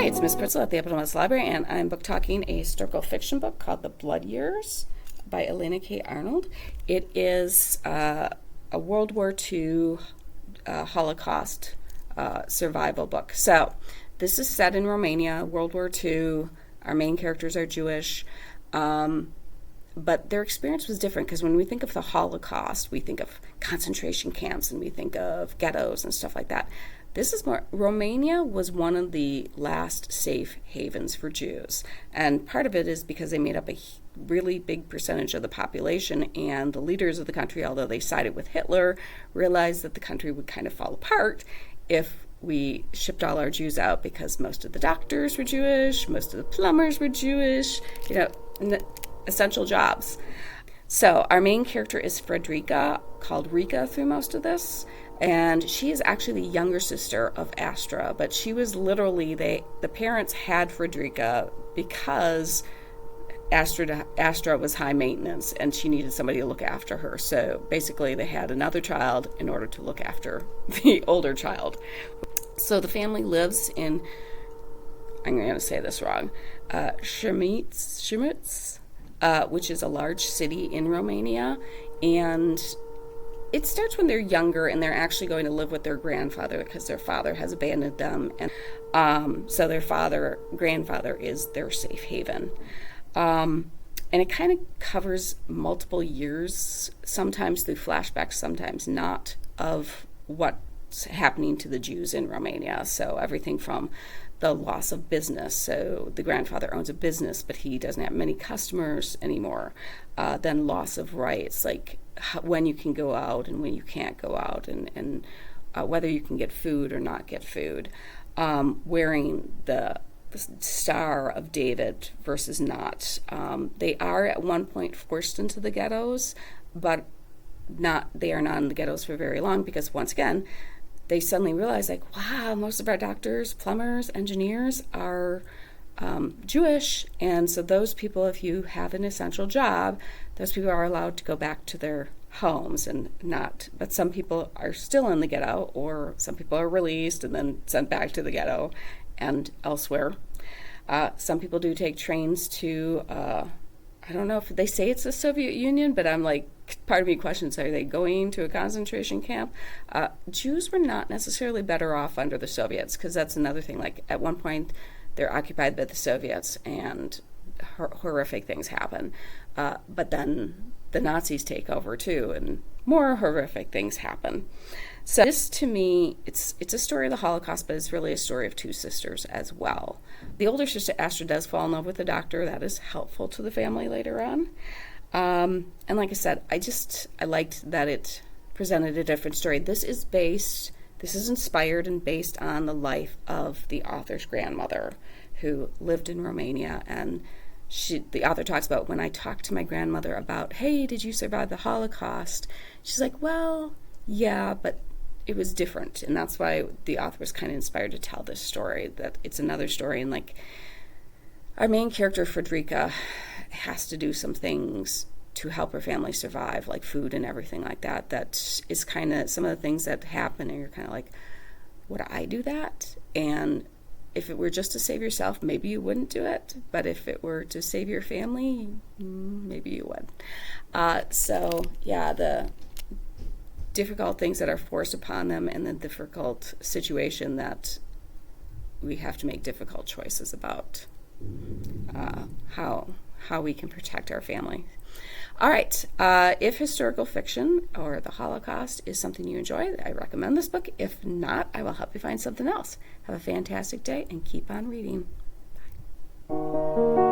it's Miss Pritzel at the Upper West Library, and I'm book talking a historical fiction book called The Blood Years by Elana K. Arnold. It is a World War II Holocaust survival book. So this is set in Romania, World War II. Our main characters are Jewish, but their experience was different because when we think of the Holocaust, we think of concentration camps and we think of ghettos and stuff like that. This is more, Romania was one of the last safe havens for Jews. And part of it is because they made up a really big percentage of the population, and the leaders of the country, although they sided with Hitler, realized that the country would kind of fall apart if we shipped all our Jews out, because most of the doctors were Jewish, most of the plumbers were Jewish, essential jobs. So our main character is Fredrika, called Rika through most of this. And she is actually the younger sister of Astra, but she was literally, the parents had Fredrika because Astra was high maintenance and she needed somebody to look after her. So basically they had another child in order to look after the older child. So the family lives in, I'm going to say this wrong, Shemitz, which is a large city in Romania. And it starts when they're younger and they're actually going to live with their grandfather because their father has abandoned them. And so their grandfather is their safe haven. And it kind of covers multiple years, sometimes through flashbacks, sometimes not, of what's happening to the Jews in Romania. So everything from the loss of business. So the grandfather owns a business, but he doesn't have many customers anymore. Then loss of rights, like when you can go out and when you can't go out, and whether you can get food or not get food. Wearing the Star of David versus not. They are at one point forced into the ghettos, but they are not in the ghettos for very long, because once again, they suddenly realize, like, wow, most of our doctors, plumbers, engineers are Jewish. And so those people, if you have an essential job, those people are allowed to go back to their homes and not. But some people are still in the ghetto, or some people are released and then sent back to the ghetto and elsewhere. Some people do take trains to, I don't know if they say it's the Soviet Union, but I'm like, part of me questions, are they going to a concentration camp? Jews were not necessarily better off under the Soviets, because that's another thing. Like, at one point, they're occupied by the Soviets, and horrific things happen. But then the Nazis take over, too, and more horrific things happen. So this, to me, it's a story of the Holocaust, but it's really a story of two sisters as well. The older sister, Astra, does fall in love with the doctor. That is helpful to the family later on. And like I said, I liked that it presented a different story. This is inspired and based on the life of the author's grandmother, who lived in Romania. And the author talks about, when I talked to my grandmother about, hey, did you survive the Holocaust? She's like, well, yeah, but it was different. And that's why the author was kind of inspired to tell this story, that it's another story. And like, our main character, Fredrika, has to do some things to help her family survive, like food and everything like that. That is kind of some of the things that happen, and you're kind of like, would I do that? And if it were just to save yourself, maybe you wouldn't do it. But if it were to save your family, maybe you would. So yeah, the difficult things that are forced upon them, and the difficult situation that we have to make difficult choices about how we can protect our family. All right, if historical fiction or the Holocaust is something you enjoy, I recommend this book. If not, I will help you find something else. Have a fantastic day and keep on reading. Bye.